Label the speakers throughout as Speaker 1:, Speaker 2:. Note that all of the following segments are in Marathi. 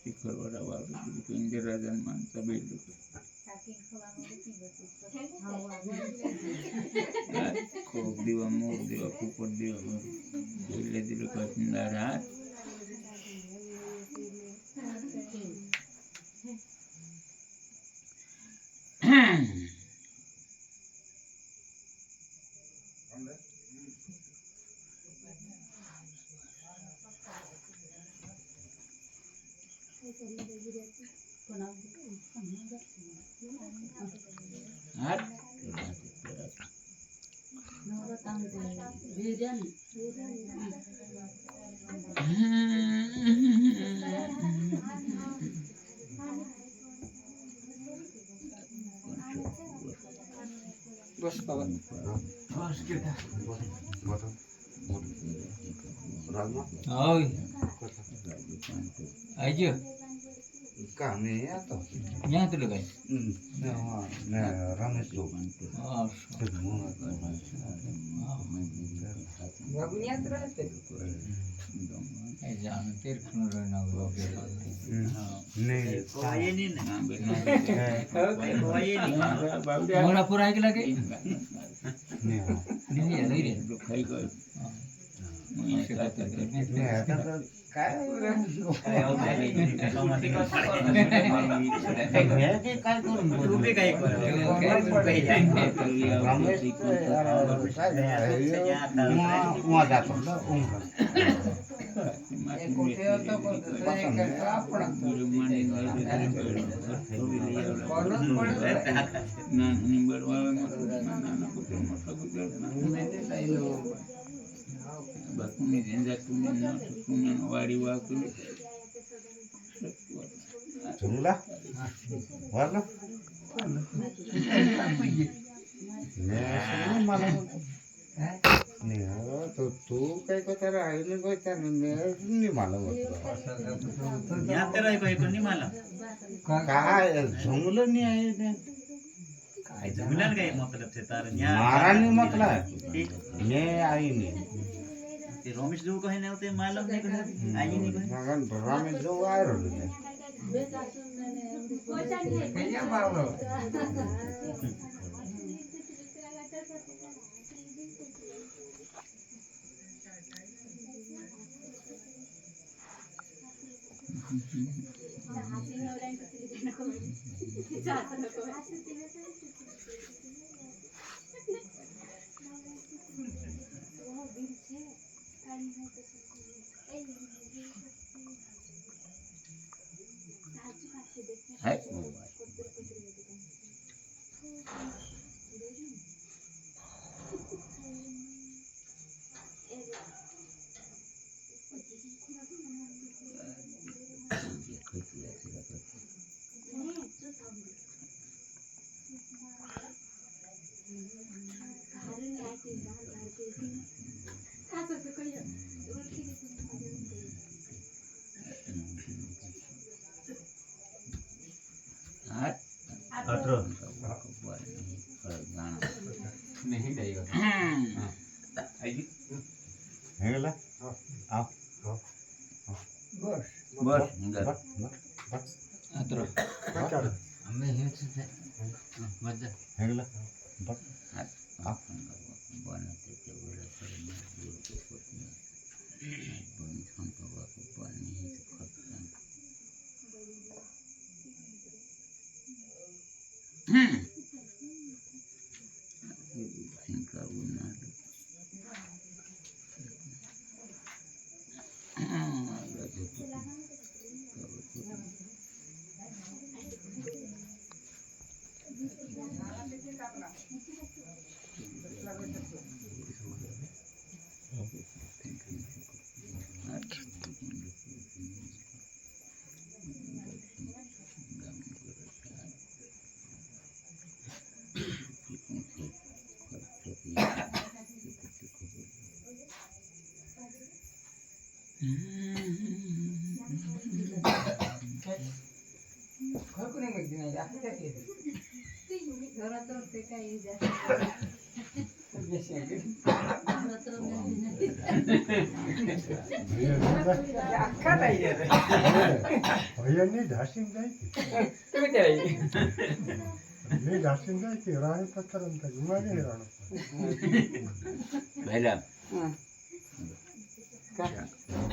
Speaker 1: शिखरवाडा वाघ इंदिराजन माणसा बेडू खोप दिवा मोर दिवा फुकट दिवा दिले दिले कठीणदार हात
Speaker 2: बस बाबा
Speaker 3: aja
Speaker 4: kami atau
Speaker 3: nya tuh guys
Speaker 4: rames tuh
Speaker 2: babunya terus
Speaker 3: jangan terkenal nago mana pura lagi ini ya lagi
Speaker 1: Bakuni jenja kunin wari wakuni
Speaker 4: jumlah warna ini malam nih tuh kayak kota ini kota ini malam
Speaker 3: nyata rai ini malam
Speaker 4: काय झुंगलं नाही आहे ते
Speaker 3: काय जंगलात काय मतलब ते तार न्या
Speaker 4: महाराणी म्हटलं मी आई नाही
Speaker 3: ते रमेश जो कहे ना ते मालूम नहीं कहे आई नहीं कहे
Speaker 4: मगन रामे जो I role
Speaker 2: kayaknya malu
Speaker 1: hai
Speaker 2: नहीं जाएगा
Speaker 4: हेला आओ
Speaker 2: bos
Speaker 1: bos enggak
Speaker 3: atro
Speaker 4: ame हेच
Speaker 3: मजा
Speaker 4: हेला but
Speaker 1: bana te wala sarna yo ko bani sampa wa ko bani khatan singka unar
Speaker 5: भैयांनी झाशीन जायची मी झाशीन जायची राणी पत्करांचा गुमागे राहणार
Speaker 1: पहिला
Speaker 5: काय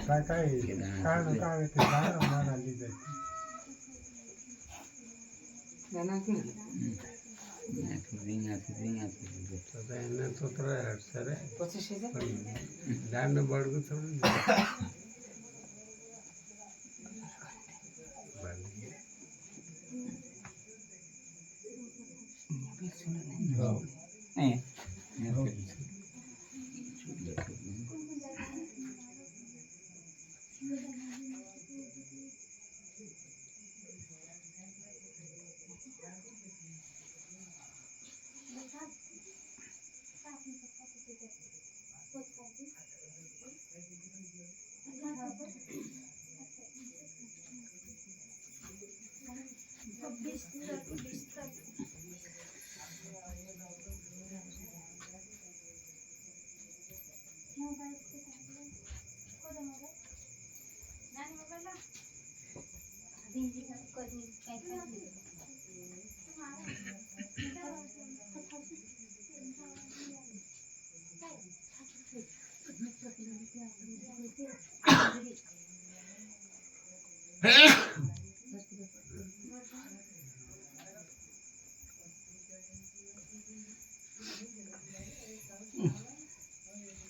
Speaker 5: काय काय ना काय ते गाणं मान आली जायची
Speaker 4: દાંડ બળગું થોડું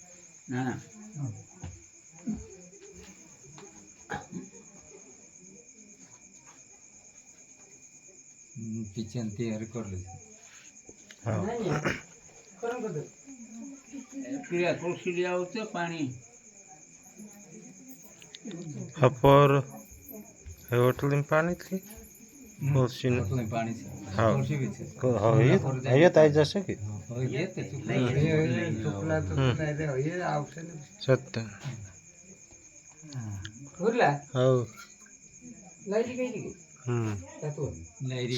Speaker 1: ना ना
Speaker 2: किचन तयार करलं
Speaker 1: क्रिया तुळशी आवतं पाणी
Speaker 6: अपर हे होटल में पानी थी कोशिन
Speaker 2: पाणी
Speaker 6: हाँ हाँ ये ताई जैसे कि
Speaker 4: चुकला तर हे आवश्यक
Speaker 6: सत्य
Speaker 4: उरला
Speaker 6: हो
Speaker 4: लाईट गेली त्यातून
Speaker 2: लैरी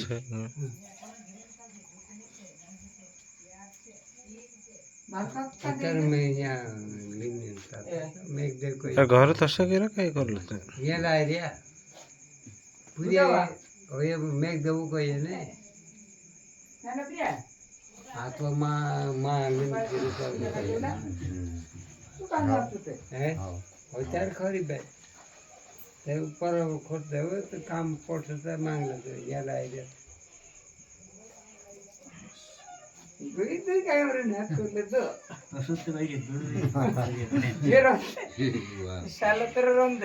Speaker 2: तर मी या मेघ देखो
Speaker 6: घर तसं केलं काय करलं तर
Speaker 2: ये लायरिया पुऱ्या होय मेघ देऊ कहिए ने हातवा मा मा लिंक कर है हो त्यार खरी बाय ते ऊपर खोट देव तो काम पड़ता मांगला तो या लायरिया काय रे ना करले तो
Speaker 3: असंच ते पाहिजे
Speaker 2: ये रो शाला तर रंद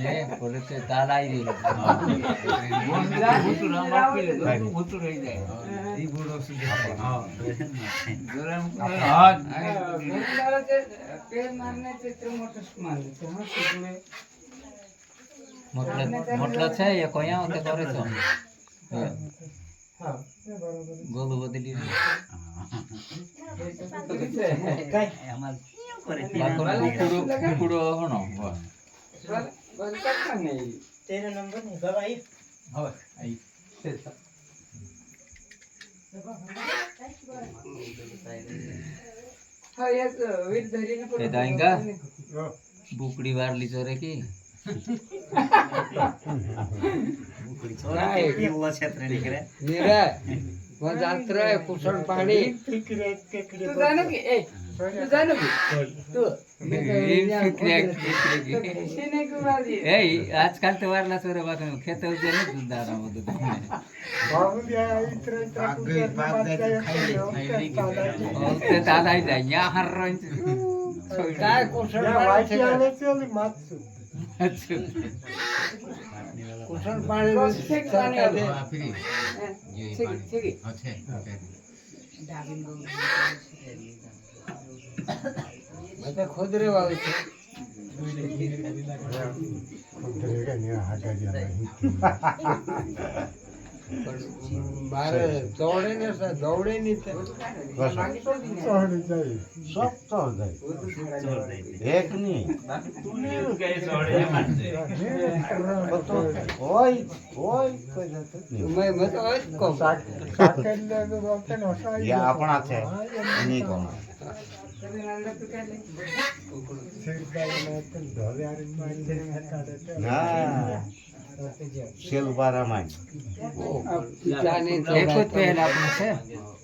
Speaker 2: ने बोले ते तालाई रे
Speaker 1: होतो रही जाए
Speaker 2: ई बुडो सुदे
Speaker 1: हां गरम
Speaker 2: हां बोलाला ते पेड़ मारने ते मोटर मारने ते हां सुने
Speaker 1: म्हटलं છે એ કોયા હોતે કરે છો
Speaker 2: हां बरोबर
Speaker 1: गोलू बदली
Speaker 2: काय
Speaker 3: आम्हाला करे
Speaker 1: कुकुडो होणो
Speaker 2: बंद कर नाही
Speaker 3: 13 नंबर नाही बाबा आई
Speaker 1: हो आई
Speaker 2: हा याच वीर धरीने
Speaker 1: ते दांगा बुकडी वारली चोरे की
Speaker 3: बुकडी छोरा के वो क्षेत्र निकले
Speaker 2: मेरा वहाँ जात्रा है कुशन पानी तू जानो कि ए तू जानो कि तू
Speaker 1: ए आजकाल तर वारला चोरे बाका खेत उजर नाही दारा मध्ये ते दादा जाय या हर्रंच
Speaker 2: काय कुशन कुशन पानी मैं खुद रे बाबू પણ મારે દોડે ને દોડે નહીં તે.
Speaker 5: ચોડી જાય
Speaker 4: સબ તો જાય એક નહીં હોય હોય કોઈ જતો જ નહીં.
Speaker 2: મેં તો જ કહું
Speaker 5: સાકેલ બોલતે ને
Speaker 4: એ આપણા છે એની કોણ હા શેલબારામાં
Speaker 2: એક જ પહેલ આપણે છે